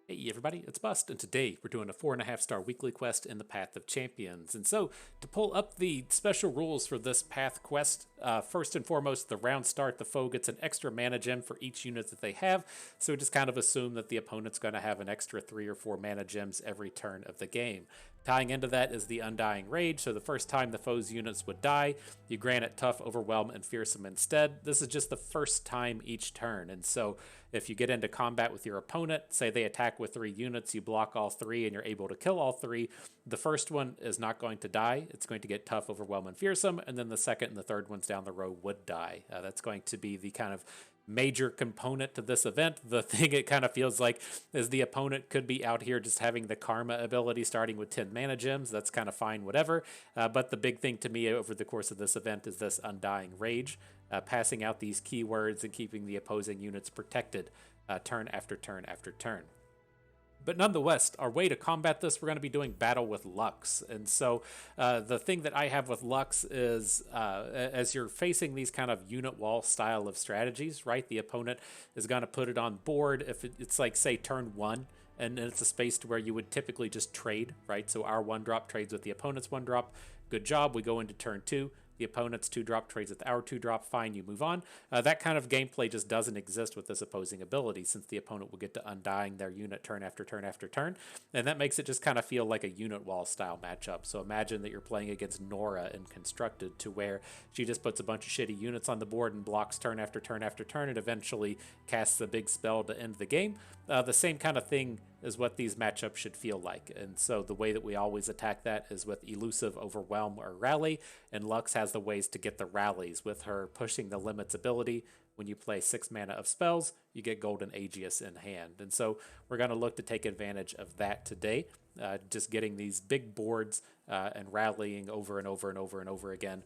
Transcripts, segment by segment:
Hey everybody, it's Bust, and today we're doing a 4.5-star weekly quest in the Path of Champions. And so, to pull up the special rules for this Path quest, first and foremost, the round start, the foe gets an extra mana gem for each unit that they have, so just kind of assume that the opponent's going to have an extra 3 or 4 mana gems every turn of the game. Tying into that is the Undying Rage, so the first time the foe's units would die, you grant it Tough, Overwhelm, and Fearsome instead. This is just the first time each turn, and so if you get into combat with your opponent, say they attack with 3 units, you block all 3 and you're able to kill all 3, the first one is not going to die. It's going to get Tough, Overwhelm, and Fearsome, and then the second and the third ones down the row would die. That's going to be the kind of major component to this event. The thing it kind of feels like is the opponent could be out here just having the Karma ability starting with 10 mana gems. That's kind of fine, whatever. But the big thing to me over the course of this event is this Undying Rage, passing out these keywords and keeping the opposing units protected turn after turn after turn. But nonetheless, our way to combat this, we're going to be doing battle with Lux. And so the thing that I have with Lux is as you're facing these kind of unit wall style of strategies, right? The opponent is going to put it on board if it's like, say, turn 1. And it's a space to where you would typically just trade, right? So our 1-drop trades with the opponent's 1-drop. Good job. We go into turn 2. The opponent's 2-drop trades with our 2-drop, fine, you move on. That kind of gameplay just doesn't exist with this opposing ability, since the opponent will get to undying their unit turn after turn after turn, and that makes it just kind of feel like a unit wall style matchup. So imagine that you're playing against Nora in Constructed, to where she just puts a bunch of shitty units on the board and blocks turn after turn after turn, and eventually casts a big spell to end the game. The same kind of thing is what these matchups should feel like. And so the way that we always attack that is with Elusive, Overwhelm, or Rally, and Lux has the ways to get the rallies with her Pushing the Limits ability. When you play 6 mana of spells, you get Golden Aegis in hand. And so we're going to look to take advantage of that today, just getting these big boards and rallying over and over and over and over again,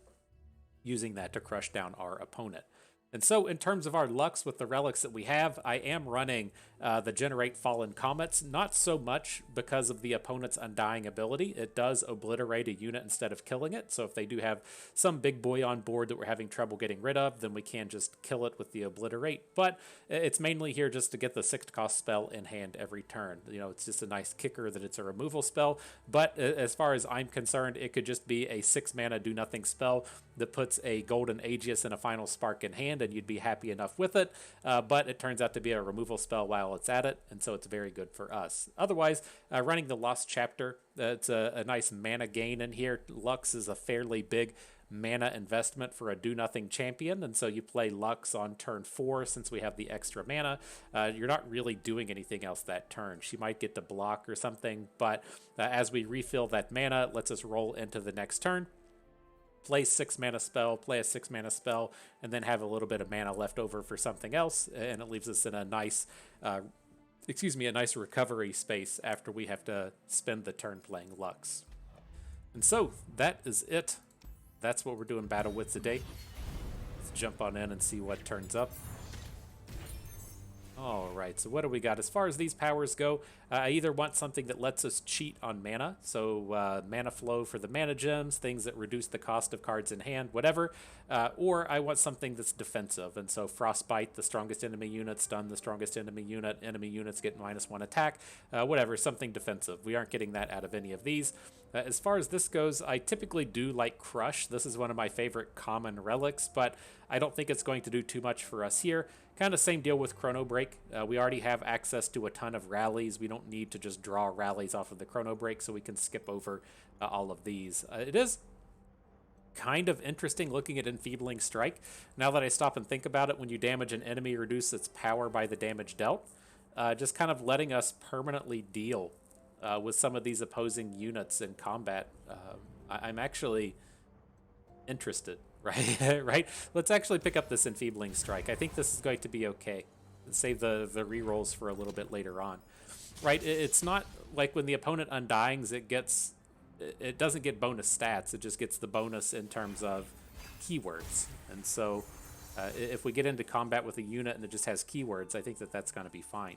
using that to crush down our opponent. And so in terms of our Lux with the relics that we have, I am running the Generate Fallen Comets, not so much because of the opponent's Undying ability. It does obliterate a unit instead of killing it, so if they do have some big boy on board that we're having trouble getting rid of, then we can just kill it with the Obliterate. But it's mainly here just to get the 6th-cost spell in hand every turn. You know, it's just a nice kicker that it's a removal spell, but as far as I'm concerned, it could just be a 6-mana do-nothing spell that puts a Golden Aegis and a Final Spark in hand, and you'd be happy enough with it, but it turns out to be a removal spell while it's at it, and so it's very good for us. Otherwise, running the Lost Chapter, it's a nice mana gain in here. Lux is a fairly big mana investment for a do-nothing champion, and so you play Lux on turn 4 since we have the extra mana. You're not really doing anything else that turn. She might get to block or something, but as we refill that mana, it lets us roll into the next turn, play 6-mana spell, play a 6-mana spell, and then have a little bit of mana left over for something else, and it leaves us in a nice, a nice recovery space after we have to spend the turn playing Lux. And so that is it. That's what we're doing battle with today. Let's jump on in and see what turns up. Alright, so what do we got? As far as these powers go, I either want something that lets us cheat on mana, so mana flow for the mana gems, things that reduce the cost of cards in hand, whatever, or I want something that's defensive, and so Frostbite, the strongest enemy unit, stun the strongest enemy units get -1 attack, whatever, something defensive. We aren't getting that out of any of these. As far as this goes, I typically do like Crush. This is one of my favorite common relics, but I don't think it's going to do too much for us here. Kind of same deal with Chrono Break. We already have access to a ton of rallies. We don't need to just draw rallies off of the Chrono Break, so we can skip over all of these. It is kind of interesting looking at Enfeebling Strike. Now that I stop and think about it, when you damage an enemy, reduce its power by the damage dealt. Just kind of letting us permanently deal with some of these opposing units in combat. I'm actually interested, right? Right? Let's actually pick up this Enfeebling Strike. I think this is going to be okay. Save the rerolls for a little bit later on. Right? It's not like when the opponent undings, it doesn't get bonus stats. It just gets the bonus in terms of keywords. And so if we get into combat with a unit and it just has keywords, I think that that's going to be fine.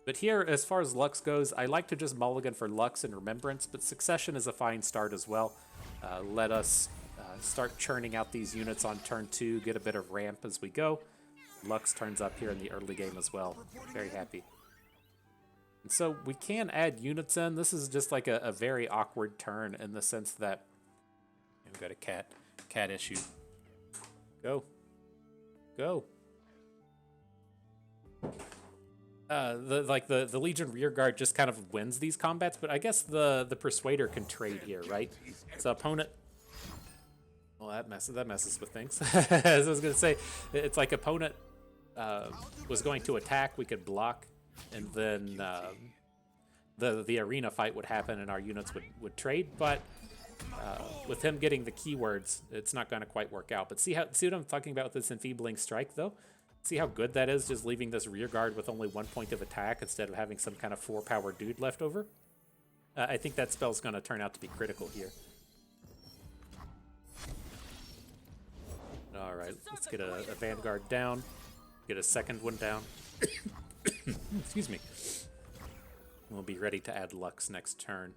But here, as far as Lux goes, I like to just mulligan for Lux and Remembrance, but Succession is a fine start as well. Let us start churning out these units on turn 2, get a bit of ramp as we go. Lux turns up here in the early game as well. Very happy. So we can add units in. This is just like a very awkward turn in the sense that we've got a cat issue. Go. Go. The Legion Rearguard just kind of wins these combats, but I guess the Persuader can trade here, right? So opponent. Well, that messes with things. As I was gonna say, it's like opponent was going to attack, we could block, and then the arena fight would happen, and our units would trade. But with him getting the keywords, it's not going to quite work out. But see what I'm talking about with this Enfeebling Strike, though? See how good that is, just leaving this rear guard with only 1 point of attack instead of having some kind of 4-power dude left over? I think that spell's going to turn out to be critical here. Alright, let's get a Vanguard down. Get a second one down. Excuse me. We'll be ready to add Lux next turn.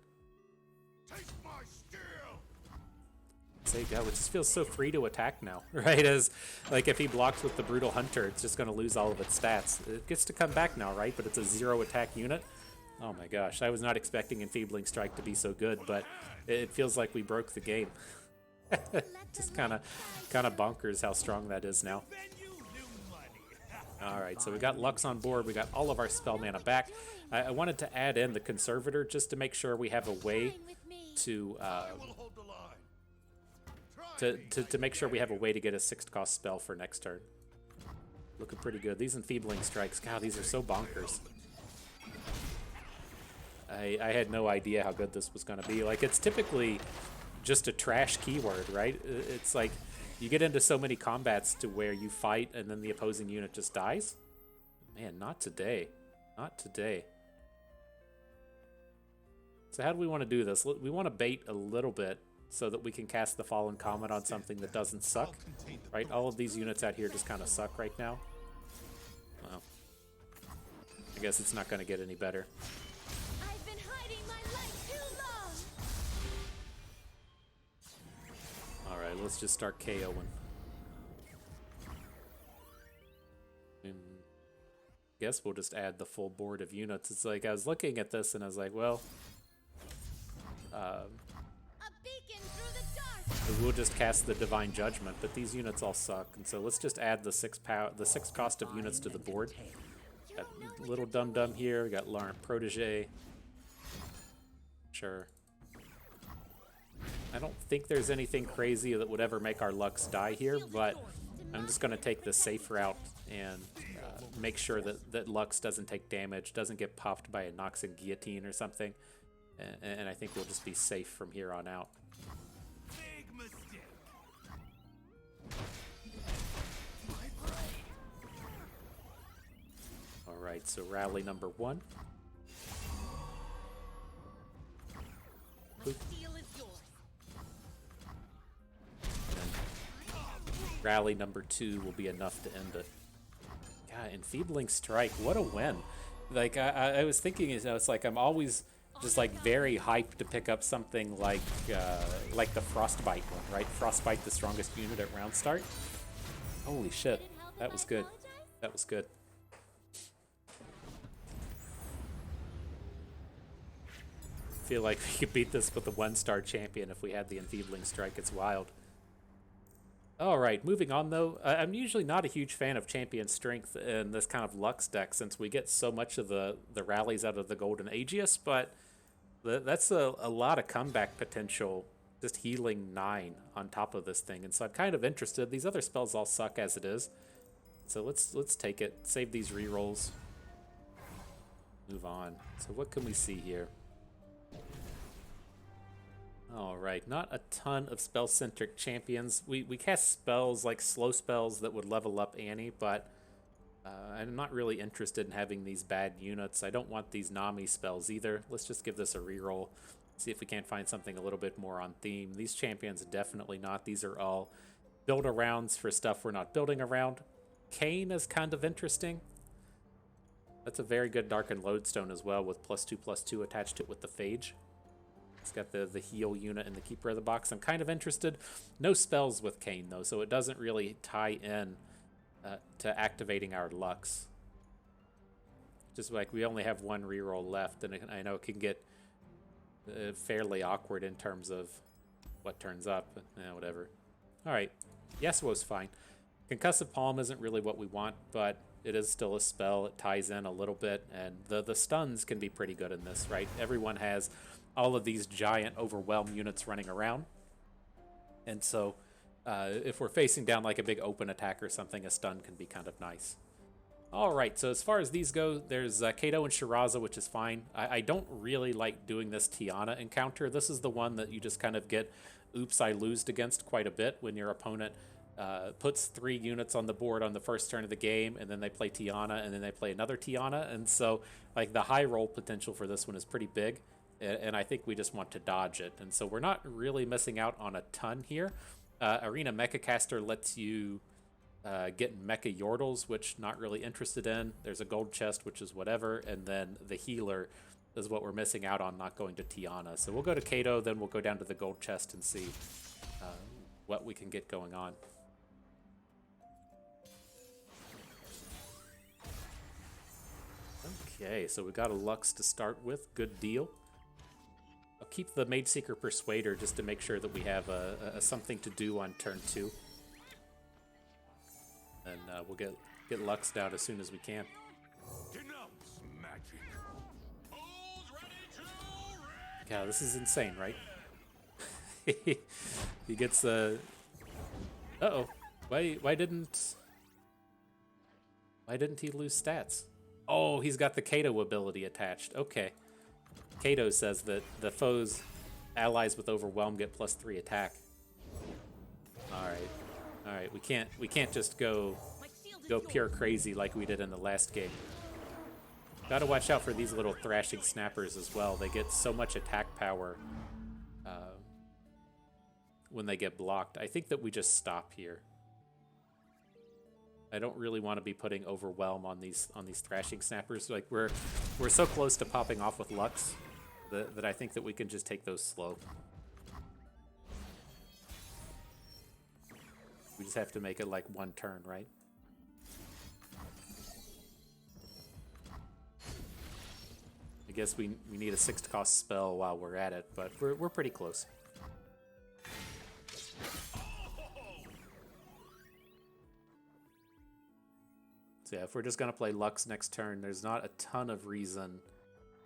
Say go. It just feels so free to attack now, right? As like if he blocks with the Brutal Hunter, it's just going to lose all of its stats. It gets to come back now, right? But it's a 0 attack unit. Oh my gosh, I was not expecting Enfeebling Strike to be so good, but it feels like we broke the game. Just kind of bonkers how strong that is now. All right, so we got Lux on board. We got all of our spell mana back. I wanted to add in the Conservator just to make sure we have a way to make sure we have a way to get a 6th-cost spell for next turn. Looking pretty good. These Enfeebling Strikes, God, these are so bonkers. I had no idea how good this was going to be. Like, it's typically just a trash keyword, right? It's like you get into so many combats to where you fight and then the opposing unit just dies. Man, not today. Not today. So how do we want to do this? We want to bait a little bit so that we can cast the Fallen Comet on something that doesn't suck, right? All of these units out here just kind of suck right now. Well, I guess it's not going to get any better. I've been hiding my light too long. All right, let's just start KOing. Guess we'll just add the full board of units. It's like I was looking at this and I was like, well, we'll just cast the Divine Judgment, but these units all suck, and so let's just add the 6 cost of units to the board. Got Little Dum Dum here. We got Laurent Protege. Sure. I don't think there's anything crazy that would ever make our Lux die here, but I'm just going to take the safe route and make sure that Lux doesn't take damage, doesn't get popped by a Nox and Guillotine or something, and I think we'll just be safe from here on out. Alright, so rally number 1. Boop. Rally number 2 will be enough to end it. God, Enfeebling Strike, what a win. Like, I was thinking, it's like I'm always just like very hyped to pick up something like the Frostbite one, right? Frostbite, the strongest unit at round start. Holy shit, that was good. That was good. I feel like we could beat this with a 1-star champion if we had the Enfeebling Strike. It's wild. Alright, moving on though. I'm usually not a huge fan of champion strength in this kind of Lux deck since we get so much of the rallies out of the Golden Aegis, but that's a lot of comeback potential, just healing 9 on top of this thing, and so I'm kind of interested. These other spells all suck as it is, so let's take it, save these rerolls, move on. So what can we see here? Alright, not a ton of spell-centric champions. We cast spells like slow spells that would level up Annie, but I'm not really interested in having these bad units. I don't want these Nami spells either. Let's just give this a reroll. See if we can't find something a little bit more on theme. These champions, definitely not. These are all build-arounds for stuff we're not building around. Kayn is kind of interesting. That's a very good Darkened Lodestone as well, with +2/+2 attached to it with the Phage. It's got the heal unit and the Keeper of the Box. I'm kind of interested. No spells with Kayn, though, so it doesn't really tie in to activating our Lux. Just like we only have one reroll left, and I know it can get fairly awkward in terms of what turns up. But, whatever. All right, Yasuo's fine. Concussive Palm isn't really what we want, but it is still a spell. It ties in a little bit, and the stuns can be pretty good in this, right? Everyone has all of these giant overwhelm units running around, and so if we're facing down like a big open attack or something, a stun can be kind of nice. All right, so as far as these go, there's Kato and Shiraza, which is fine. I don't really like doing this Tiana encounter. This is the one that you just kind of get oops, I losed against quite a bit when your opponent puts 3 units on the board on the first turn of the game, and then they play Tiana, and then they play another Tiana. And so like the high roll potential for this one is pretty big, and I think we just want to dodge it. And so we're not really missing out on a ton here. Arena Mechacaster lets you get Mecha Yordles, which not really interested in. There's a gold chest, which is whatever, and then the healer is what we're missing out on not going to Tiana. So we'll go to Kato, then we'll go down to the gold chest and see what we can get going on. Okay, so we got a Lux to start with. Good deal. I'll keep the Mage Seeker Persuader just to make sure that we have a something to do on turn 2. And we'll get Lux down as soon as we can. Yeah, this is insane, right? He gets uh-oh. Why didn't he lose stats? Oh, he's got the Kato ability attached. Okay. Kato says that the foes allies with Overwhelm get +3 attack. All right. We can't just go pure crazy like we did in the last game. Gotta watch out for these little thrashing snappers as well. They get so much attack power when they get blocked. I think that we just stop here. I don't really want to be putting Overwhelm on these thrashing snappers. Like we're so close to popping off with Lux that I think that we can just take those slow. We just have to make it like one turn, right? I guess we need a 6-cost spell while we're at it, but we're pretty close. So yeah, if we're just gonna play Lux next turn, there's not a ton of reason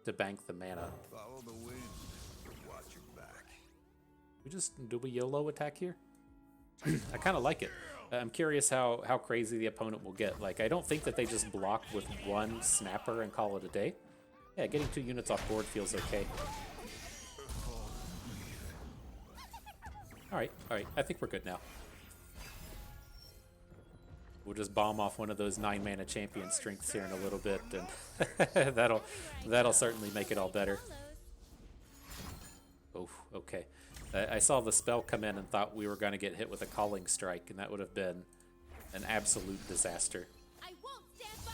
to bank the mana. Follow the wind. Watch your back. Do we YOLO attack here? I kind of like it. I'm curious how crazy the opponent will get. Like, I don't think that they just block with one snapper and call it a day. Yeah, getting 2 units off board feels okay. All right. I think we're good now. We'll just bomb off one of those 9-mana champion strengths here in a little bit, and that'll certainly make it all better. Oh, okay. I saw the spell come in and thought we were going to get hit with a Calling Strike, and that would have been an absolute disaster. I won't stand by.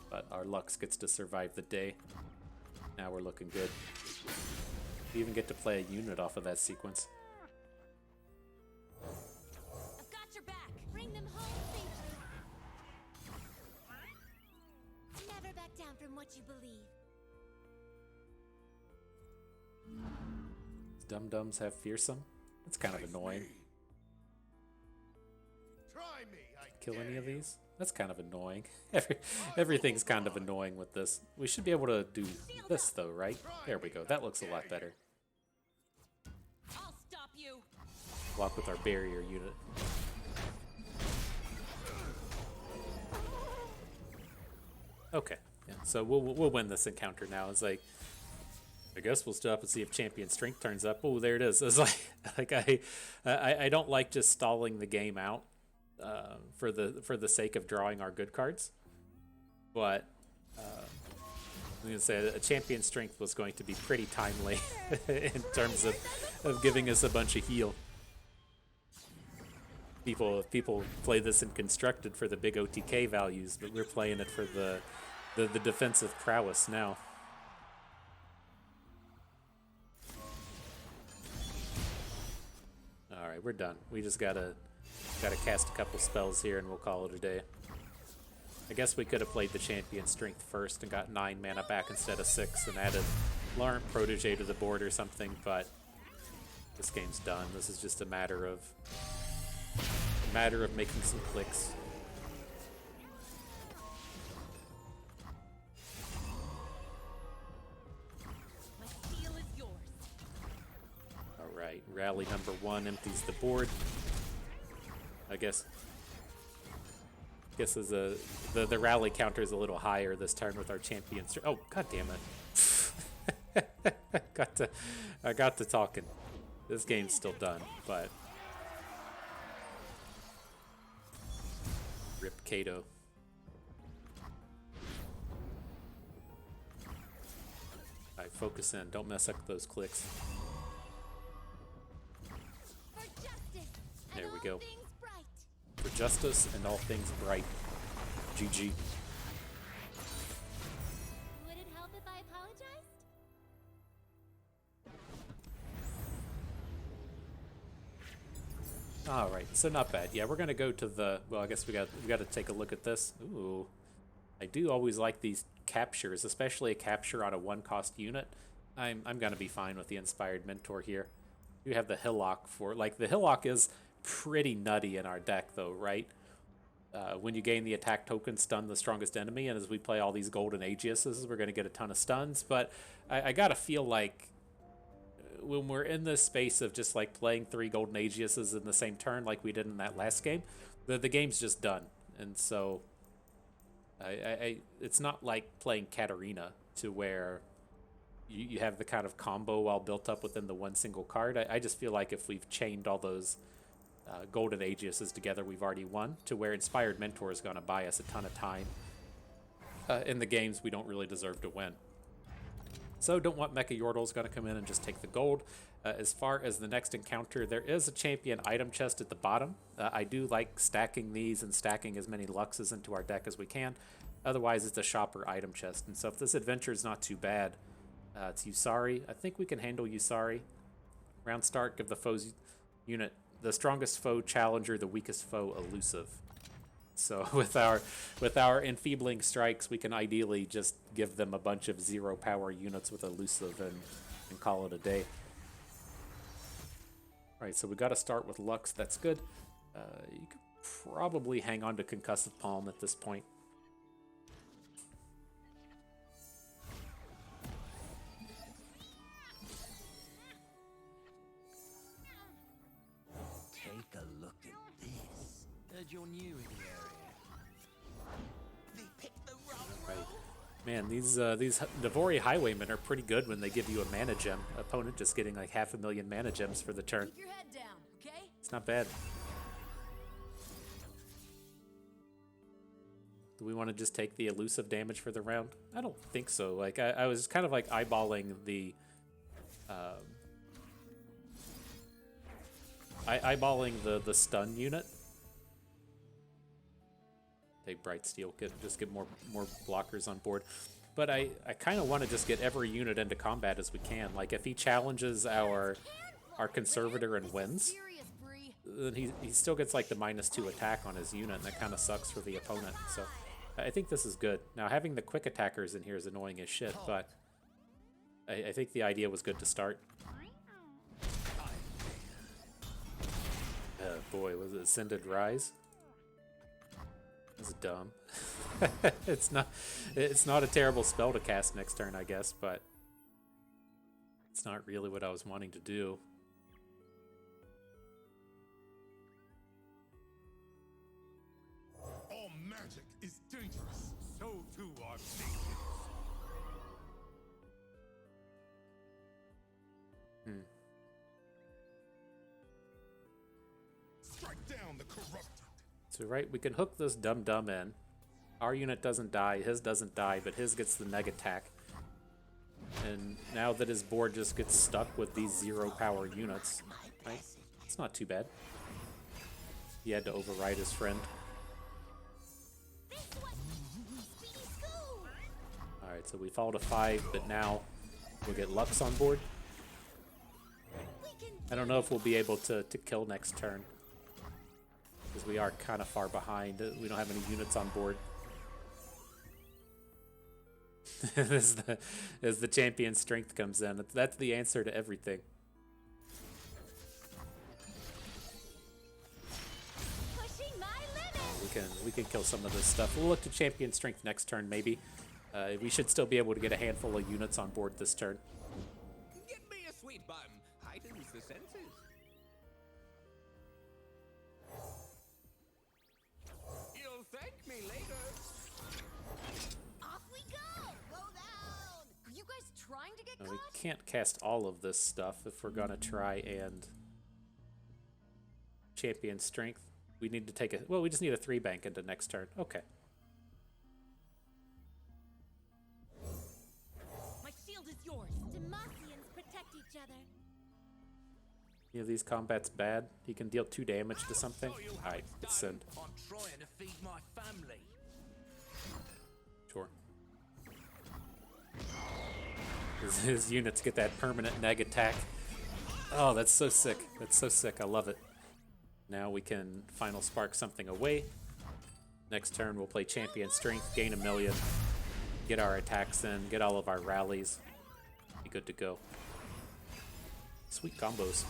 But our Lux gets to survive the day. Now we're looking good. We even get to play a unit off of that sequence. I've got your back. Bring them home safely. Never back down from what you believe. Dum-dums have fearsome? That's kind of annoying. Try me. I Kill any dare of you. these? That's kind of annoying. Everything's kind of annoying with this. We should be able to do this though, right? There we go. That looks a lot better. I'll stop you. Block with our barrier unit. Okay, yeah. So we'll win this encounter now. It's like, I guess we'll stop and see if Champion Strength turns up. Oh, there it is. It's like I don't like just stalling the game out for the sake of drawing our good cards, but I'm gonna say that a Champion Strength was going to be pretty timely in terms of giving us a bunch of heal. People play this in Constructed for the big OTK values, but we're playing it for the defensive prowess now. All right, we're done. We just gotta cast a couple spells here, and we'll call it a day. I guess we could have played the champion strength first and got 9 mana back instead of 6 and added Laurent Protege to the board or something, but this game's done. This is just a matter of making some clicks. My steel is yours. All right, rally number 1 empties the board. I guess as the rally counter is a little higher this turn with our champion. Oh, god damn it! I got to talking. This game's still done, but rip Kato. All right, focus in. Don't mess up those clicks. For justice. There and we all go. things bright. For justice and all things bright. GG. Would it help if I apologized? All right, so not bad. Yeah, we're gonna go to the. Well, I guess we got to take a look at this. Ooh, I do always like these captures, especially a capture on a 1-cost unit. I'm gonna be fine with the Inspired Mentor here. You have the Hillock for the Hillock is pretty nutty in our deck though, right? When you gain the attack token, stun the strongest enemy, and as we play all these Golden Aegisuses, we're gonna get a ton of stuns. But I gotta feel like when we're in this space of just like playing 3 Golden Aegisuses in the same turn like we did in that last game, the game's just done. And so it's not like playing Katarina to where you have the kind of combo all built up within the one single card. I just feel like if we've chained all those Golden Aegisuses together, we've already won, to where Inspired Mentor is going to buy us a ton of time in the games we don't really deserve to win. So don't want Mecha Yordle's going to come in and just take the gold. As far as the next encounter, there is a champion item chest at the bottom. I do like stacking these and stacking as many Luxes into our deck as we can. Otherwise, it's a shopper item chest. And so if this adventure is not too bad, it's Yusari. I think we can handle Yusari. Round start, give the foe's unit the strongest foe challenger, the weakest foe elusive. So with our enfeebling strikes, we can ideally just give them a bunch of 0 power units with elusive and call it a day. All right, so we got to start with Lux. That's good. You could probably hang on to Concussive Palm at this point. Take a look at this. Heard you're new in the area. They picked the wrong Right. Man, these Devori Highwaymen are pretty good when they give you a mana gem. Opponent just getting like 500,000 mana gems for the turn. Keep your head down, okay? It's not bad. Do we want to just take the elusive damage for the round? I don't think so. Like I was kind of like eyeballing the the stun unit. Take Bright Steel, just get more blockers on board. But I kind of want to just get every unit into combat as we can. Like if he challenges our conservator and wins, Serious, Bree. then he still gets like the -2 attack on his unit, and that kind of sucks for the opponent. So I think this is good. Now having the quick attackers in here is annoying as shit, but I think the idea was good to start. Boy, was it Ascended Rise? It's dumb. It's not a terrible spell to cast next turn, I guess, but it's not really what I was wanting to do. All magic is dangerous. So too are minions. Strike down the corrupted. So right, we can hook this dum-dum in. Our unit doesn't die, his doesn't die, but his gets the neg attack. And now that his board just gets stuck with these 0 power units, right? It's not too bad. He had to override his friend. This one. Speedy school. Alright, so we fall to 5, but now we'll get Lux on board. We can I don't know if we'll be able to kill next turn, because we are kind of far behind. We don't have any units on board. as the champion strength comes in. That's the answer to everything. Pushing my limits. We can kill some of this stuff. We'll look to champion strength next turn, maybe. We should still be able to get a handful of units on board this turn. Get me a sweet bun. Heightens the senses. You'll thank me later. Off we go. Slow down. Are you guys trying to get We caught? can't cast all of this stuff if we're gonna try and champion strength. We need to take we just need a 3 bank into next turn. Okay. My shield is yours. Demacians protect each other. Any of these combats bad? He can deal 2 damage to something. Alright, it's send. I'm trying to feed my family. Sure. His units get that permanent neg attack. Oh, that's so sick. That's so sick. I love it. Now we can final spark something away. Next turn we'll play champion strength, gain 1,000,000, get our attacks in, get all of our rallies. Be good to go. Sweet combos.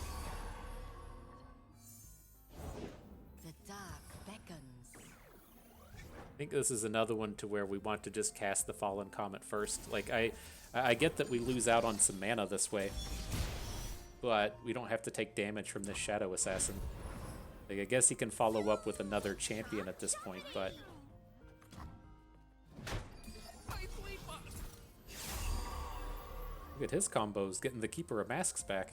The dark beckons. I think this is another one to where we want to just cast the Fallen Comet first. Like, I get that we lose out on some mana this way, but we don't have to take damage from this Shadow Assassin. Like, I guess he can follow up with another champion at this point, but... Look at his combos, getting the Keeper of Masks back.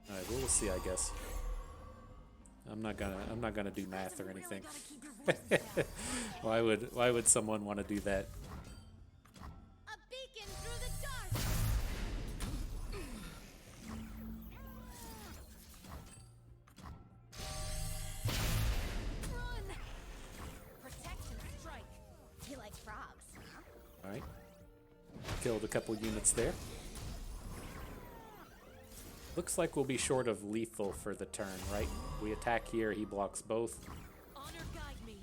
Alright, we'll see, I guess. I'm not gonna do math or anything. Why would someone want to do that? A beacon through the dark. Run. Protect and strike. You like frogs, huh? Alright. Killed a couple units there. Looks like we'll be short of lethal for the turn, right? We attack here, he blocks both. Honor guide me.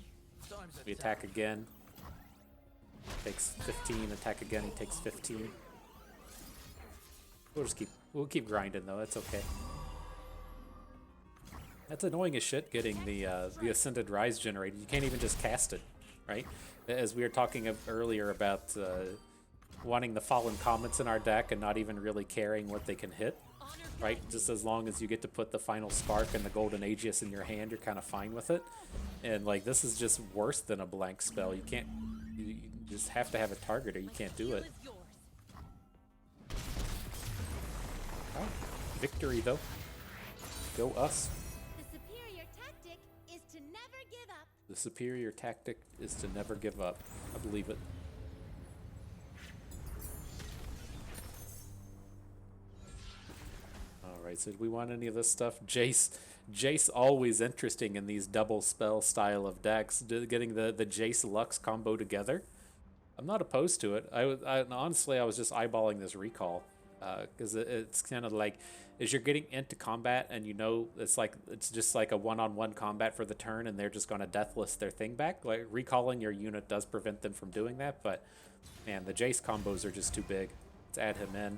We attack again. Takes 15, attack again, he takes 15. We'll keep grinding though, that's okay. That's annoying as shit, getting the Ascended Rise generated. You can't even just cast it, right? As we were talking earlier about wanting the Fallen Comets in our deck and not even really caring what they can hit. Right, just as long as you get to put the final spark and the golden Aegis in your hand, you're kind of fine with it. And like, this is just worse than a blank spell. You can't, you just have to have a target or you can't do it. Oh, victory though. Go us. The superior tactic is to never give up. The superior tactic is to never give up. I believe it. Alright, so do we want any of this stuff? Jace always interesting in these double spell style of decks. Getting the Jace Lux combo together. I'm not opposed to it. Honestly, I was just eyeballing this recall. Because it's kind of like, as you're getting into combat and you know it's just like a one-on-one combat for the turn and they're just going to deathless their thing back. Like, recalling your unit does prevent them from doing that, but man, the Jace combos are just too big. Let's add him in.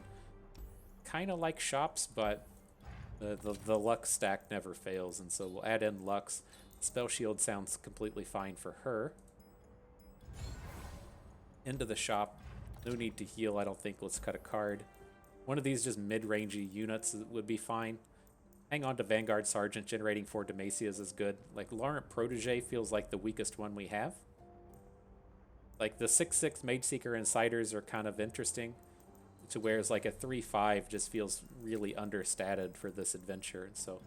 Kind of like shops, but the Lux stack never fails, and so we'll add in Lux. Spell Shield sounds completely fine for her. Into the shop. No need to heal, I don't think. Let's cut a card. One of these just mid-rangey units would be fine. Hang on to Vanguard Sergeant. Generating 4 Demacias is good. Like, Laurent Protege feels like the weakest one we have. Like, the 6/6 Mage Seeker Insiders are kind of interesting. To whereas like a 3/5 just feels really understated for this adventure, and so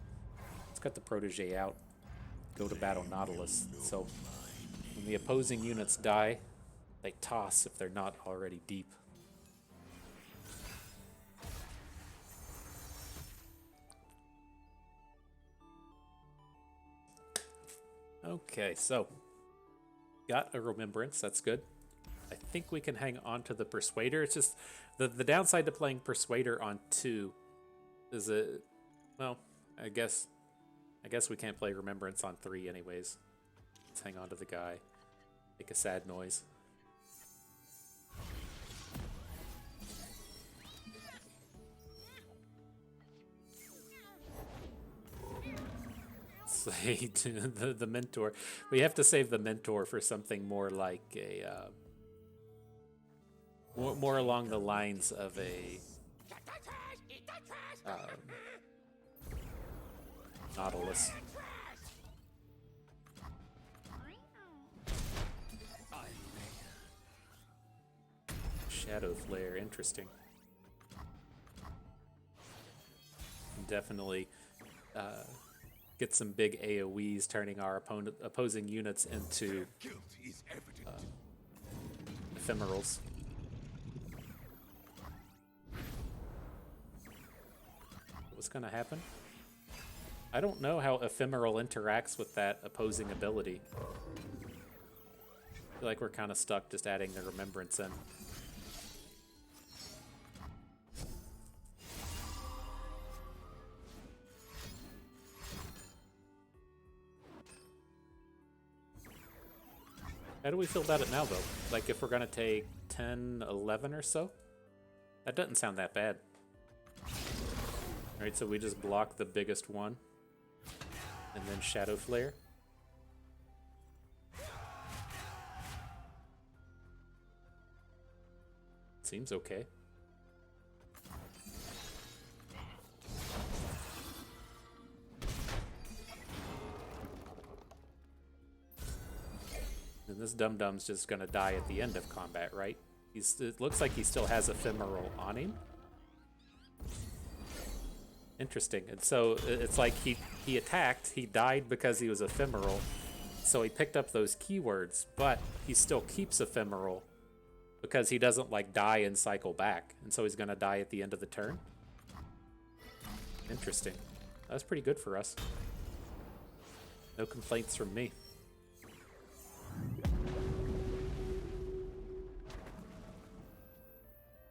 let's cut the Protege out. Go to battle Nautilus. So when the opposing units die, they toss if they're not already deep. Okay, so got a Remembrance. That's good. I think we can hang on to the Persuader. It's just the downside to playing Persuader on 2 is Well, I guess we can't play Remembrance on 3 anyways. Let's hang on to the guy. Make a sad noise. Slay the mentor. We have to save the mentor for something more like a more along the lines of a Nautilus. Shadow Flare, interesting. Definitely get some big AoEs, turning our opposing units into ephemerals. What's gonna happen? I don't know how ephemeral interacts with that opposing ability. I feel like we're kind of stuck just adding the remembrance in. How do we feel about it now, though? Like, if we're gonna take 10, 11 or so? That doesn't sound that bad. Alright, so we just block the biggest one. And then Shadow Flare. Seems okay. And this dum-dum's just gonna die at the end of combat, right? It looks like he still has Ephemeral on him. Interesting. And so it's like he attacked, he died because he was Ephemeral, so he picked up those keywords, but he still keeps Ephemeral because he doesn't like die and cycle back, and so he's gonna die at the end of the turn. Interesting. That's pretty good for us. No complaints from me.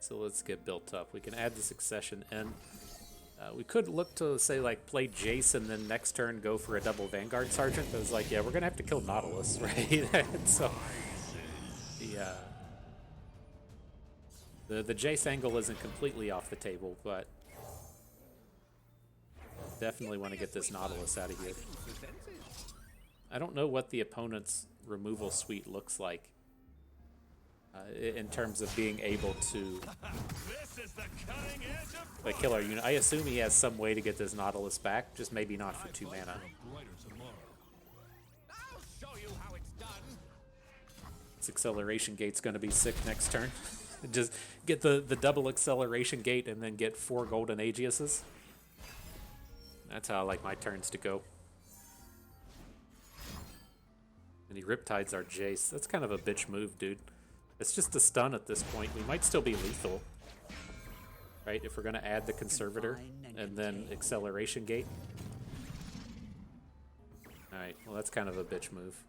So let's get built up. We can add the succession in. We could look to, say, like, play Jace and then next turn go for a double Vanguard Sergeant. But it was like, yeah, we're going to have to kill Nautilus, right? And so the Jace angle isn't completely off the table, but definitely want to get this Nautilus out of here. I don't know what the opponent's removal suite looks like. In terms of being able to like kill our unit. I assume he has some way to get this Nautilus back, just maybe not for 2 mana. This acceleration gate's gonna be sick next turn. Just get the double acceleration gate and then get 4 golden Aegisuses. That's how I like my turns to go. And he Riptides our Jace. That's kind of a bitch move, dude. It's just a stun at this point. We might still be lethal, right? If we're going to add the Conservator and then Acceleration Gate. Alright, well that's kind of a bitch move.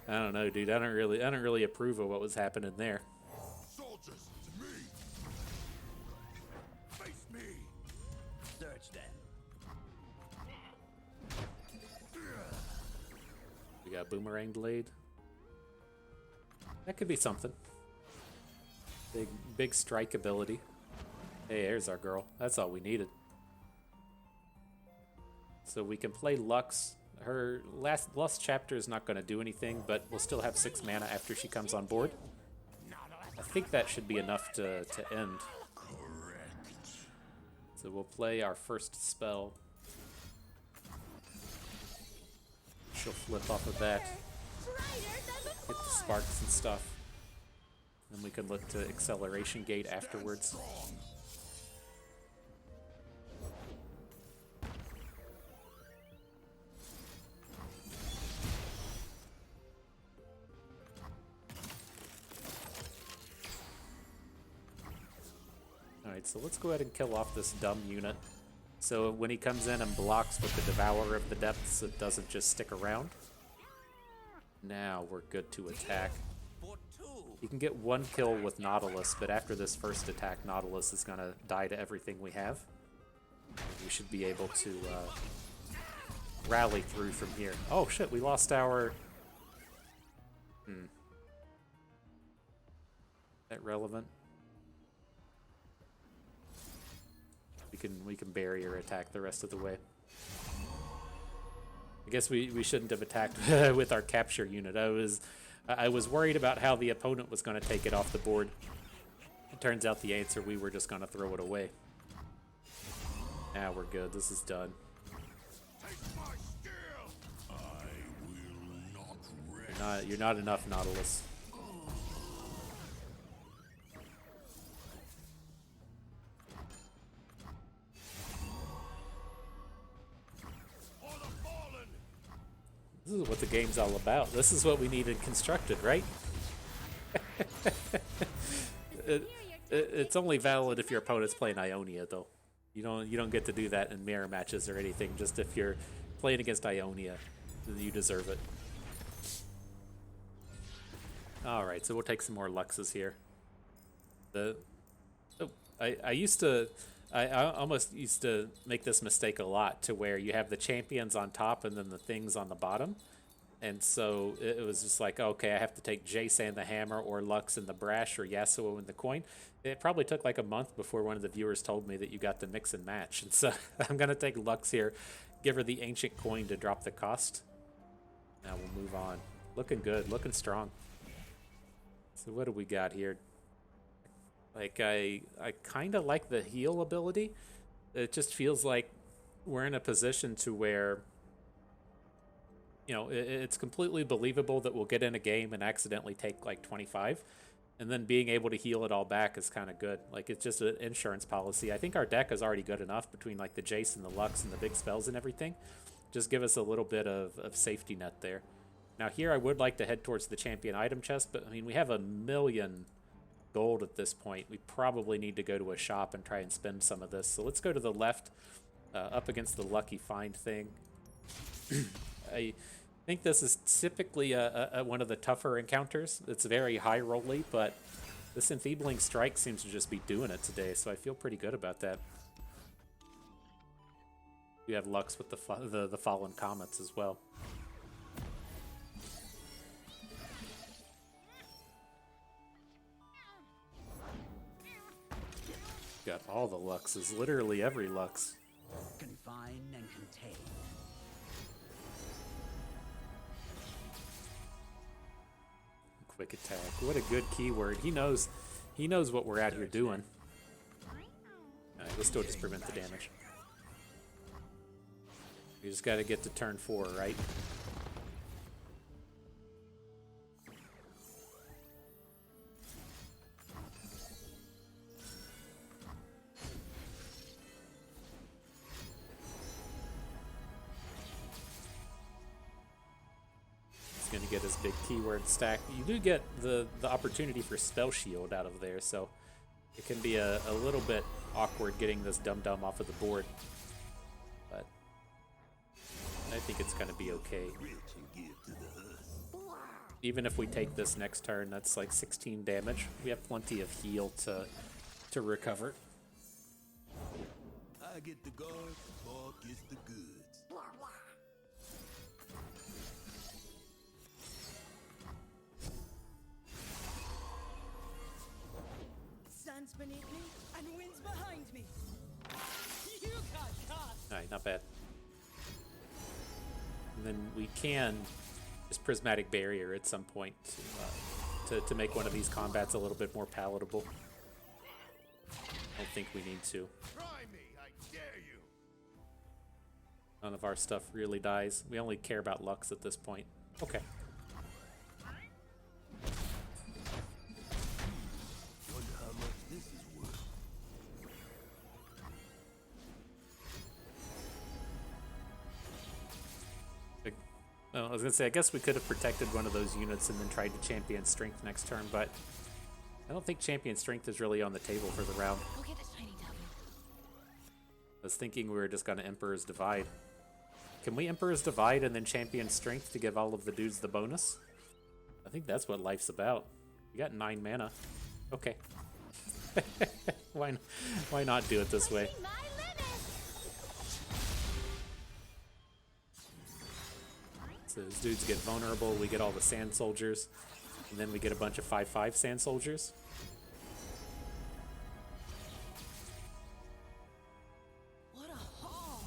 I don't know, dude. I don't really approve of what was happening there. Soldiers, to me. Face me. Search them. We got Boomerang Blade. That could be something. Big strike ability. Hey, there's our girl. That's all we needed. So we can play Lux. Her last chapter is not going to do anything, but we'll still have 6 mana after she comes on board. I think that should be enough to end. Correct. So we'll play our first spell. She'll flip off of that. Hit the sparks and stuff. Then we can look to Acceleration Gate afterwards. Alright, so let's go ahead and kill off this dumb unit. So when he comes in and blocks with the Devourer of the Depths, it doesn't just stick around. Now we're good to attack. For 2. You can get one kill with Nautilus, but after this first attack, Nautilus is going to die to everything we have. We should be able to rally through from here. Oh shit, we lost our... That relevant? We can barrier attack the rest of the way. I guess we shouldn't have attacked with our capture unit. I was worried about how the opponent was going to take it off the board. It turns out the answer, we were just going to throw it away. Now we're good. This is done. You're not enough, Nautilus. This is what the game's all about. This is what we needed constructed, right? It's only valid if your opponent's playing Ionia, though. You don't get to do that in mirror matches or anything. Just if you're playing against Ionia, you deserve it. All right, so we'll take some more Luxes here. I almost used to make this mistake a lot, to where you have the champions on top and then the things on the bottom. And so it was just like, okay, I have to take Jace and the hammer, or Lux and the brash, or Yasuo and the coin. It probably took like a month before one of the viewers told me that you got to mix and match. And so I'm going to take Lux here, give her the ancient coin to drop the cost. Now we'll move on. Looking good, looking strong. So what do we got here? Like, I kind of like the heal ability. It just feels like we're in a position to where, you know, it's completely believable that we'll get in a game and accidentally take like 25. And then being able to heal it all back is kind of good. Like, it's just an insurance policy. I think our deck is already good enough between like the Jace and the Lux and the big spells and everything. Just give us a little bit of safety net there. Now here I would like to head towards the champion item chest, but I mean, we have 1,000,000 gold at this point. We probably need to go to a shop and try and spend some of this. So let's go to the left, up against the lucky find thing. I think this is typically one of the tougher encounters. It's very high rolly, but this enfeebling strike seems to just be doing it today, so I feel pretty good about that. We have Lux with the fallen comets as well. Got all the Luxes, literally every Lux. Confine and contain. Quick attack. What a good keyword. He knows what we're out here doing. Alright, we'll still just prevent the damage. We just gotta get to turn 4, right? Going to get his big keyword stack. You do get the opportunity for spell shield out of there, so it can be a little bit awkward getting this dum-dum off of the board, but I think it's going to be okay. Even if we take this next turn, that's like 16 damage. We have plenty of heal to recover. I get the guard, Mark gets the goods. Sun's beneath me and wind's behind me. You got caught. Alright, not bad. And then we can just prismatic barrier at some point to make one of these combats a little bit more palatable. I don't think we need to. Try me, I dare you. None of our stuff really dies. We only care about Lux at this point. Okay. Wonder how much this is worth. Well, I was gonna say, I guess we could have protected one of those units and then tried to champion strength next turn, but I don't think champion strength is really on the table for the round. Go get a shiny W. I was thinking we were just gonna Emperor's Divide. Can we Emperor's Divide and then champion strength to give all of the dudes the bonus? I think that's what life's about. You got 9 mana. Okay. Why not do it this way? Pushing my limits. So these dudes get vulnerable, we get all the sand soldiers, and then we get a bunch of 5/5 sand soldiers. What a haul!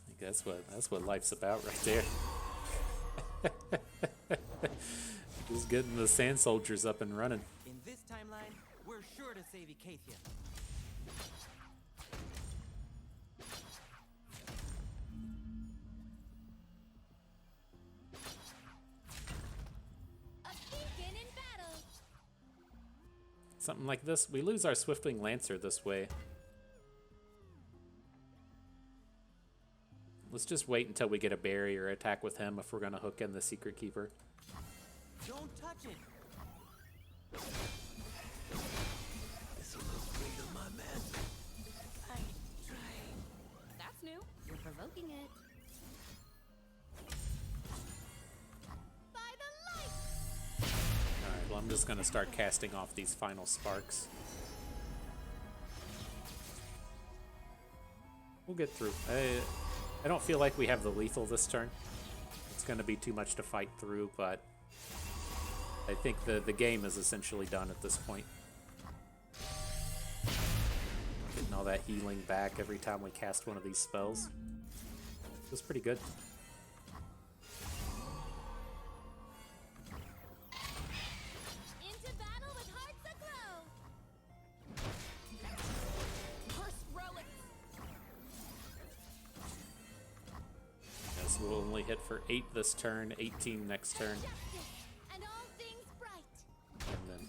I think that's what life's about right there. Just getting the sand soldiers up and running. In this timeline, we're sure to save Icathia. A beacon in battle. Something like this, we lose our Swiftwing Lancer this way. Let's just wait until we get a berry or attack with him if we're gonna hook in the Secret Keeper. Don't touch it. That's new. You're provoking it. By the light. Alright, well I'm just gonna start casting off these final sparks. We'll get through. I don't feel like we have the lethal this turn. It's gonna be too much to fight through, but I think the game is essentially done at this point. Getting all that healing back every time we cast one of these spells. It was pretty good. Into battle with hearts aglow. Curse relics. Yes, we'll only hit for 8 this turn, 18 next turn, Justice and all things bright. and then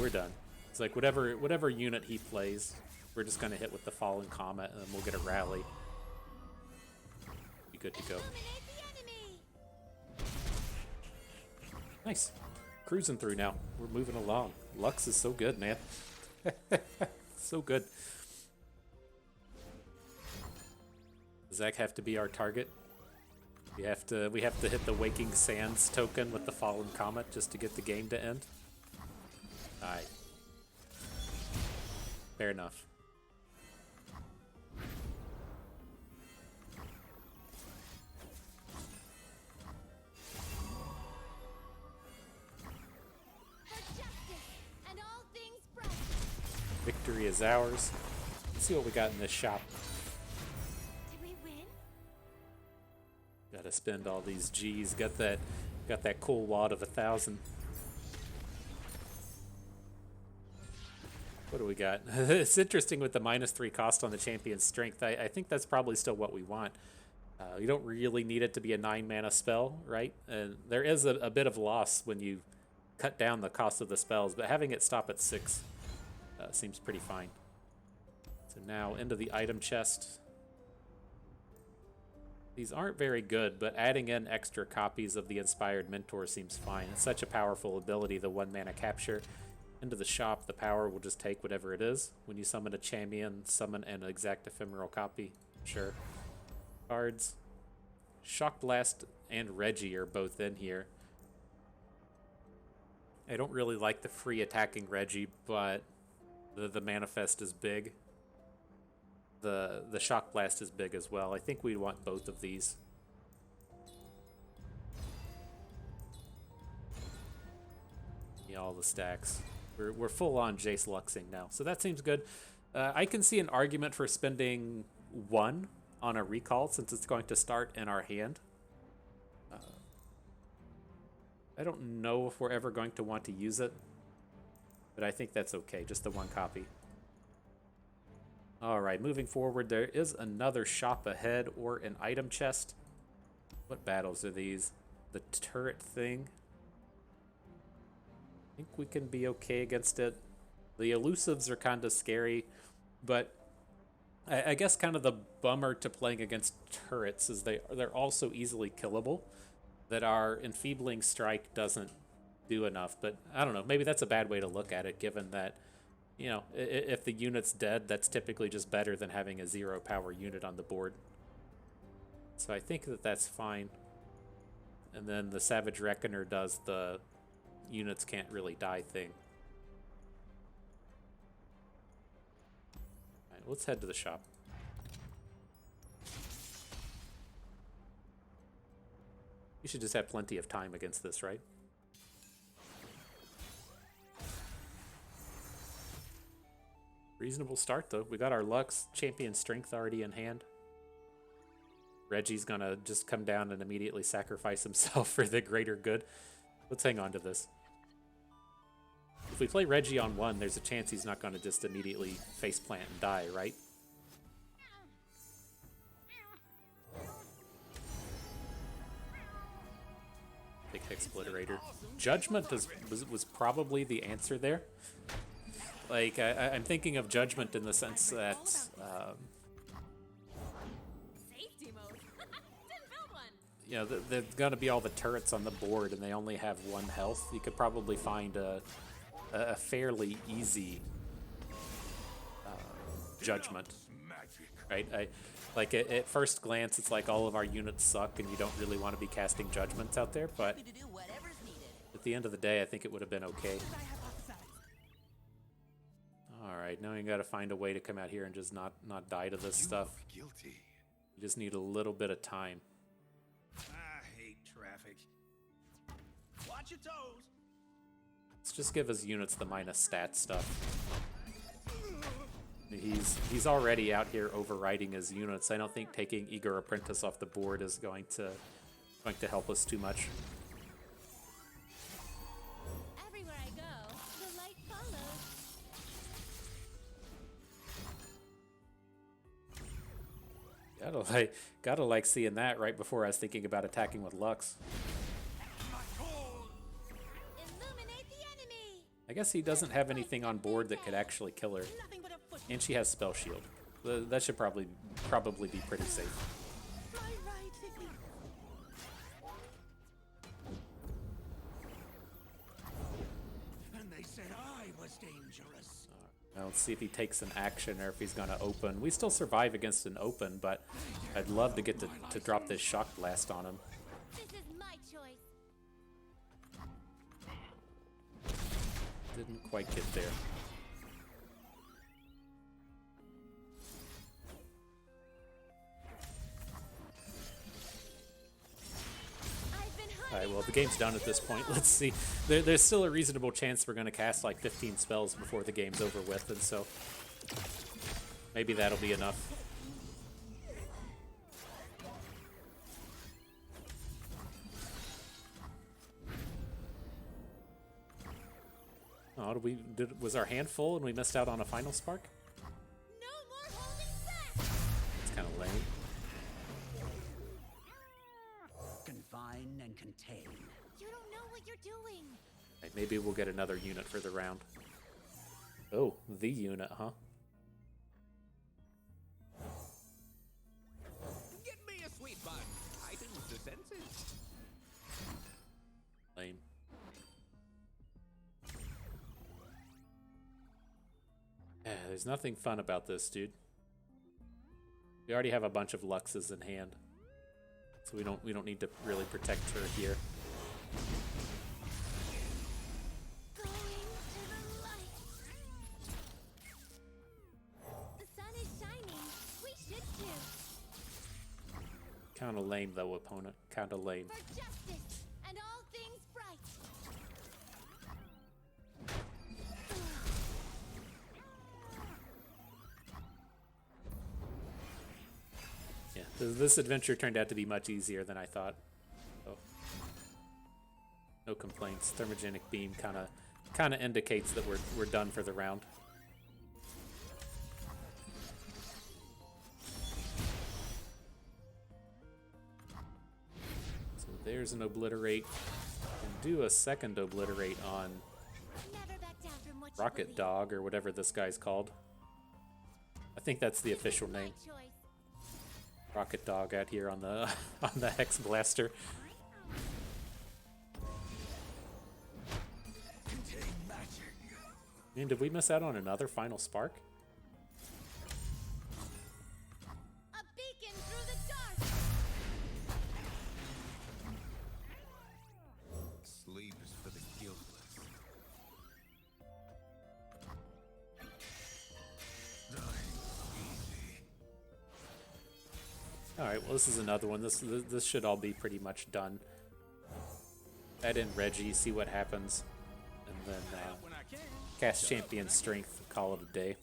we're done. It's like whatever unit he plays, we're just gonna hit with the Fallen Comet, and then we'll get a rally. Be good to go. Illuminate the enemy. Nice. Cruising through now. We're moving along. Lux is so good, man. So good. Does Zach have to be our target? We have to hit the Waking Sands token with the Fallen Comet just to get the game to end. Alright. Fair enough. For justice and all things bright. Victory is ours. Let's see what we got in this shop. Did we win? Gotta spend all these G's. Got that cool wad of 1,000. What do we got? It's interesting with the -3 cost on the champion's strength. I think that's probably still what we want. You don't really need it to be a 9 mana spell, right? And there is a bit of loss when you cut down the cost of the spells, but having it stop at 6 seems pretty fine. So now into the item chest. These aren't very good, but adding in extra copies of the Inspired Mentor seems fine. It's such a powerful ability, the 1 mana capture. Into the shop, the power will just take whatever it is. When you summon a champion, summon an exact ephemeral copy. Sure. Cards. Shock Blast and Reggie are both in here. I don't really like the free attacking Reggie, but the manifest is big. The Shock Blast is big as well. I think we'd want both of these. Yeah, all the stacks. We're full on Jace Luxing now, so that seems good. I can see an argument for spending 1 on a recall since it's going to start in our hand. I don't know if we're ever going to want to use it, but I think that's okay, just the 1 copy. Alright, moving forward, there is another shop ahead or an item chest. What battles are these? The turret thing? I think we can be okay against it. The elusives are kind of scary, but I guess kind of the bummer to playing against turrets is they're also easily killable, that our enfeebling strike doesn't do enough. But I don't know, maybe that's a bad way to look at it, given that, you know, if the unit's dead, that's typically just better than having a 0 power unit on the board. So I think that that's fine. And then the Savage Reckoner does the units can't really die thing. Alright, let's head to the shop. You should just have plenty of time against this, right? Reasonable start, though. We got our Lux Champion Strength already in hand. Reggie's gonna just come down and immediately sacrifice himself for the greater good. Let's hang on to this. If we play Reggie on 1, there's a chance he's not gonna just immediately faceplant and die, right? Big Expliterator. Judgment was probably the answer there. Like, I'm thinking of Judgment in the sense that... Safety mode. Didn't build one. you know, there's gonna be all the turrets on the board and they only have 1 health. You could probably find a fairly easy Judgment. Right? Like, at first glance, it's like all of our units suck and you don't really want to be casting Judgments out there, but at the end of the day, I think it would have been okay. Alright, now you gotta find a way to come out here and just not die to this stuff. Guilty. You just need a little bit of time. I hate traffic. Watch your toes. Let's just give his units the minus stat stuff. He's already out here overriding his units. I don't think taking Eager Apprentice off the board is going to help us too much. Everywhere I go, the light follows. Gotta like seeing that right before I was thinking about attacking with Lux. Illuminate the enemy. I guess he doesn't have anything on board that could actually kill her. And she has Spell Shield. That should probably be pretty safe. And they said I was dangerous. Now let's see if he takes an action or if he's gonna open. We still survive against an open, but I'd love to get to drop this Shock Blast on him. This is my choice. Didn't quite get there. Alright, well, the game's done at this point. Let's see. There's still a reasonable chance we're going to cast like 15 spells before the game's over with, and so maybe that'll be enough. Oh, was our hand full and we missed out on a final spark? No more holding back. It's kind of lame. Confine and contain. You don't know what you're doing. Right, maybe we'll get another unit for the round. Oh, the unit, huh? Get me a sweet bun. Heightens the senses. Lame. Yeah, there's nothing fun about this, dude. We already have a bunch of Luxes in hand. So we don't need to really protect her here. Going to the light. The sun is shining. We should too. Kinda lame though, opponent. Kinda lame. For justice and all things bright. Yeah, this adventure turned out to be much easier than I thought. Oh. No complaints. Thermogenic beam kinda indicates that we're done for the round. So there's an obliterate. And do a second obliterate on Never back down from what you Rocket believe. Dog or whatever this guy's called. I think that's the official My name. choice. Rocket Dog out here on the on the Hex Blaster. Contain magic. Man, did we miss out on another final spark? A beacon through the dark. Alright, well this is another one. This should all be pretty much done. Add in Reggie, see what happens. And then cast Champion Strength, call it a day.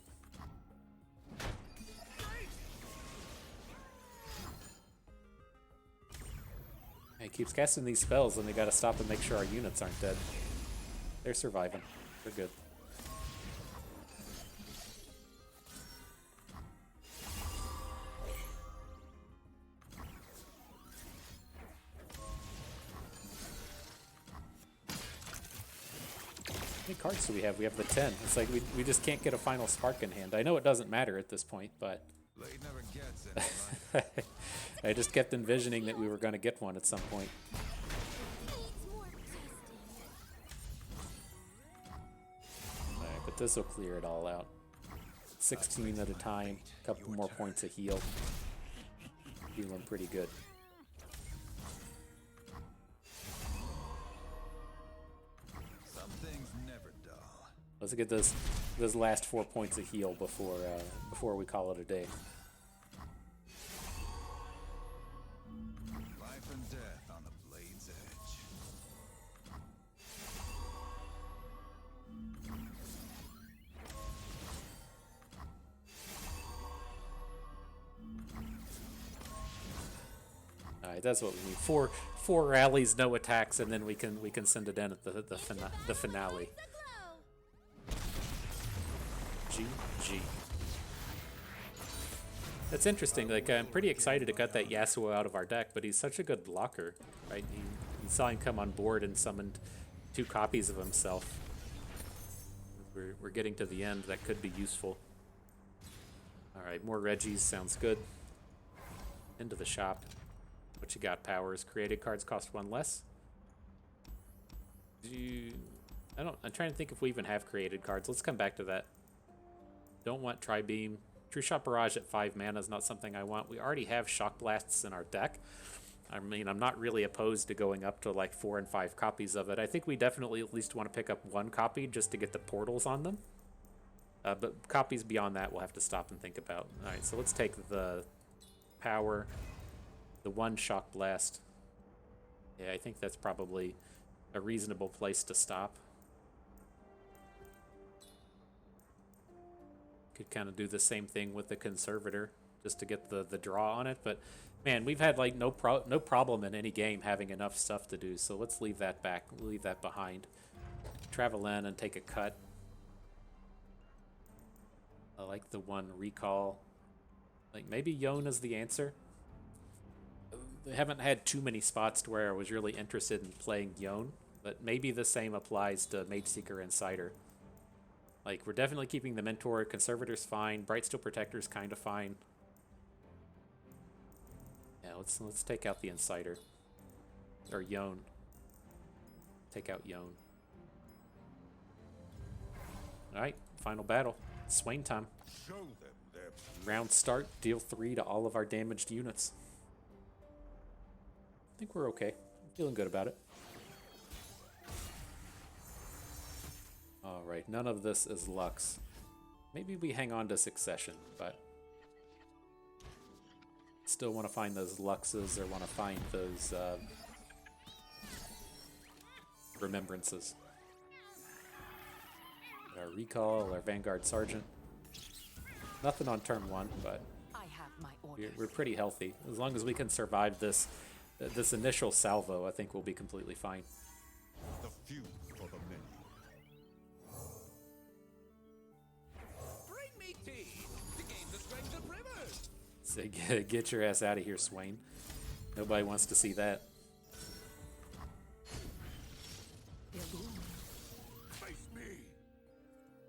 He keeps casting these spells and they gotta stop and make sure our units aren't dead. They're surviving. They're good. How many cards do we have? We have the 10. It's like we just can't get a final spark in hand. I know it doesn't matter at this point, but Blade never gets any light. I just kept envisioning that we were going to get one at some point. Alright, but this will clear it all out. 16 at a time, a couple more points of heal. Feeling pretty good. Some things never dull. Let's get those last 4 points of heal before we call it a day. Life and death on the blade's edge. Alright, that's what we need. Four rallies, no attacks, and then we can send it in at the finale. GG. That's interesting. Like, I'm pretty excited to got that Yasuo out of our deck, but he's such a good blocker, right? You saw him come on board and summoned 2 copies of himself. We're getting to the end. That could be useful. Alright, more Reggies. Sounds good. Into the shop. What you got, Powers? Created cards cost 1 less. I'm trying to think if we even have created cards. Let's come back to that. Don't want Tri-Beam. True Shot Barrage at 5 mana is not something I want. We already have Shock Blasts in our deck. I mean, I'm not really opposed to going up to like 4 and 5 copies of it. I think we definitely at least want to pick up 1 copy just to get the portals on them. But copies beyond that we'll have to stop and think about. Alright, so let's take the power, the 1 Shock Blast. Yeah, I think that's probably a reasonable place to stop. Could kind of do the same thing with the Conservator just to get the draw on it, but man, we've had like no problem in any game having enough stuff to do, so let's leave that back, leave that behind. Travel in and take a cut. I like the 1 recall. Like maybe Yone is the answer. I haven't had too many spots to where I was really interested in playing Yone, but maybe the same applies to Mage Seeker and Cider. Like, we're definitely keeping the Mentor. Conservator's fine. Brightsteel Protector's kind of fine. Yeah, let's take out the Insider. Or Yone. Take out Yone. Alright, final battle. Swain time. Show them their Round start, deal 3 to all of our damaged units. I think we're okay. I'm feeling good about it. Alright, none of this is Lux. Maybe we hang on to Succession, but still want to find those Luxes or want to find those Remembrances. Our Recall, our Vanguard Sergeant. Nothing on turn 1, but I have my orders. we're pretty healthy. As long as we can survive this initial salvo, I think we'll be completely fine. the few for the many. Bring me tea to gain the strength of rivers. So get your ass out of here, Swain. Nobody wants to see that. Face me.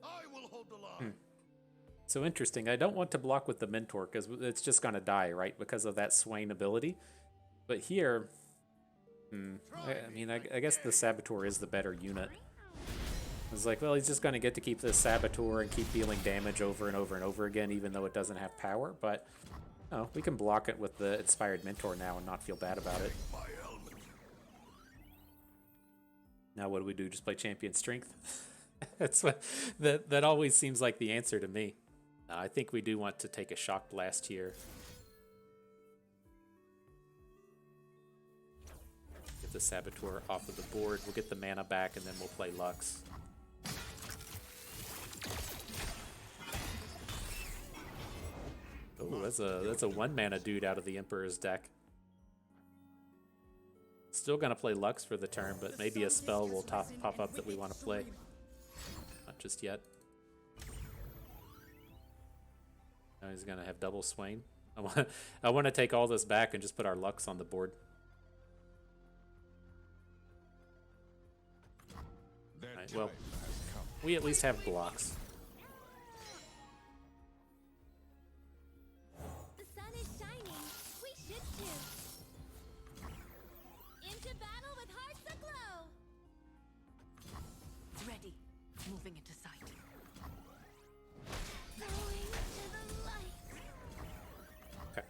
I will hold the line. So interesting. I don't want to block with the Mentor because it's just going to die, right? Because of that Swain ability. But here, I mean, I guess the Saboteur is the better unit. It's like, well, he's just going to get to keep this Saboteur and keep dealing damage over and over and over again, even though it doesn't have power. But, oh, we can block it with the Inspired Mentor now and not feel bad about it. My helmet. Now what do we do? Just play Champion Strength? That's what that always seems like the answer to me. I think we do want to take a Shock Blast here. the Saboteur off of the board. We'll get the mana back, and then we'll play Lux. Oh, that's a 1 mana dude out of the Emperor's deck. Still gonna play Lux for the turn, but maybe a spell will pop up that we want to play. Not just yet. Now he's gonna have double Swain. I want to take all this back and just put our Lux on the board. Right, well, we at least have blocks. The sun is shining. We should too. Into battle with hearts aglow. Ready. Moving into sight. Going to the light. Okay.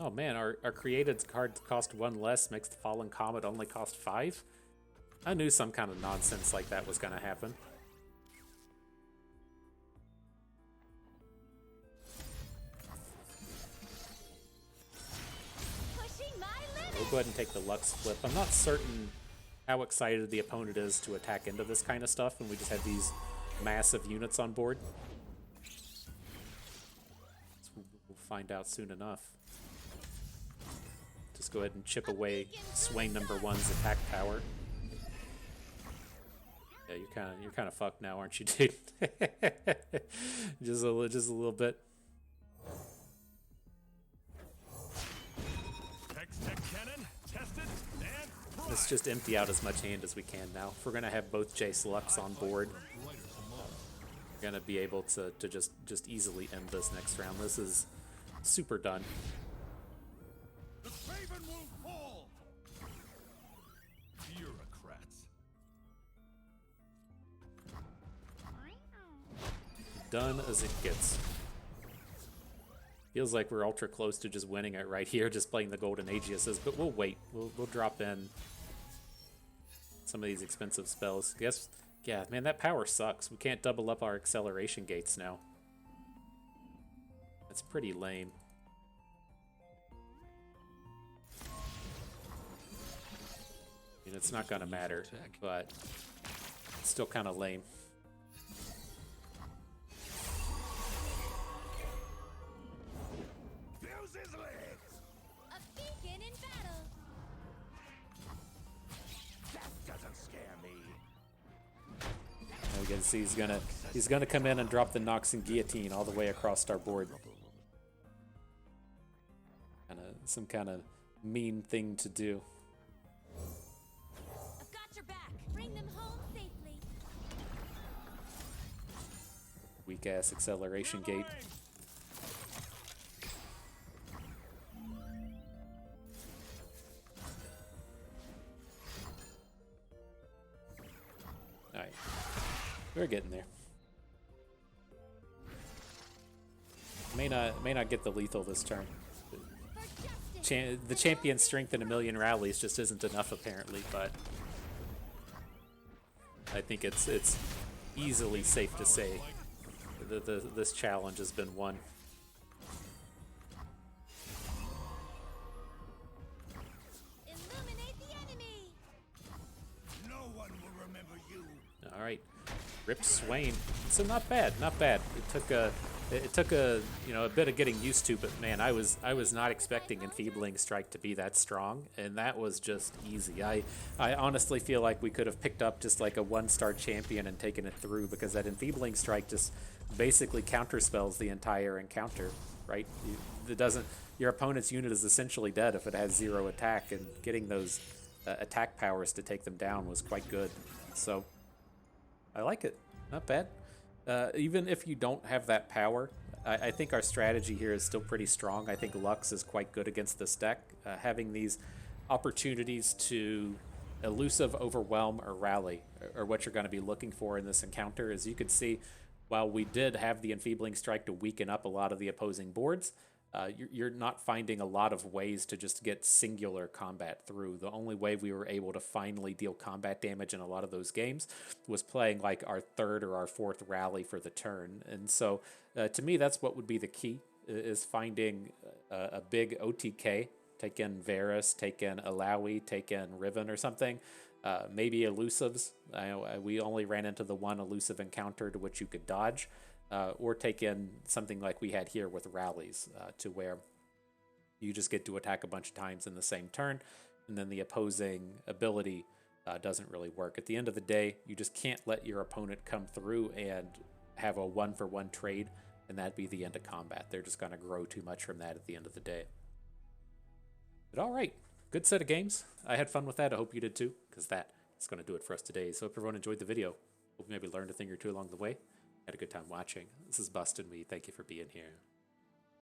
Oh man, our created cards cost 1 less, makes the Fallen Comet only cost 5? I knew some kind of nonsense like that was gonna happen. Pushing my limits. We'll go ahead and take the Lux flip. I'm not certain how excited the opponent is to attack into this kind of stuff when we just have these massive units on board. So we'll find out soon enough. Just go ahead and chip away Swain number 1's attack power. Yeah, you're kind of fucked now, aren't you, dude? just a little bit. Cannon, tested, and Let's just empty out as much hand as we can now. If we're gonna have both Jace Lux on board, we're gonna be able to just easily end this next round. This is super done. the Raven will fall. Bureaucrats. Done as it gets. Feels like we're ultra close to just winning it right here, just playing the Golden Aegisuses, but we'll wait. We'll drop in some of these expensive spells. Guess, yeah, man, that power sucks. We can't double up our acceleration gates now. That's pretty lame. I mean, it's not gonna matter, but it's still kind of lame. A beacon in battle. That doesn't scare me. And we can see he's gonna come in and drop the Nox and Guillotine all the way across our board. Some kind of mean thing to do. I've got your back. Bring them home safely. Weak ass acceleration gate. Alright. We're getting there. May not get the lethal this turn. For justice. The champion's strength in a million rallies just isn't enough apparently, but I think it's easily safe to say this challenge has been won. Illuminate the enemy. No one will remember you. All right, ripped Swain. So not bad, not bad. It took a bit of getting used to, but man, I was not expecting Enfeebling Strike to be that strong, and that was just easy. I honestly feel like we could have picked up just like a 1-star champion and taken it through, because that Enfeebling Strike just basically counterspells the entire encounter, right? Your opponent's unit is essentially dead if it has 0 attack, and getting those attack powers to take them down was quite good. So I like it. Not bad. Even if you don't have that power, I think our strategy here is still pretty strong. I think Lux is quite good against this deck. Having these opportunities to elusive, overwhelm, or rally are what you're going to be looking for in this encounter. As you can see, while we did have the Enfeebling Strike to weaken up a lot of the opposing boards, you're not finding a lot of ways to just get singular combat through. The only way we were able to finally deal combat damage in a lot of those games was playing like our 3rd or our 4th rally for the turn. And so to me, that's what would be the key. is finding a big OTK, take in Varus, take in Alawi, take in Riven or something. Maybe elusives. We only ran into the one elusive encounter to which you could dodge, or take in something like we had here with rallies, to where you just get to attack a bunch of times in the same turn, and then the opposing ability doesn't really work. At the end of the day, you just can't let your opponent come through and have a 1-for-1 trade, and that'd be the end of combat. They're just going to grow too much from that at the end of the day. But all right, good set of games. I had fun with that. I hope you did too, because that is going to do it for us today. So hope everyone enjoyed the video. Hope you maybe learned a thing or two along the way. Had a good time watching. This is Bustin' Me. Thank you for being here.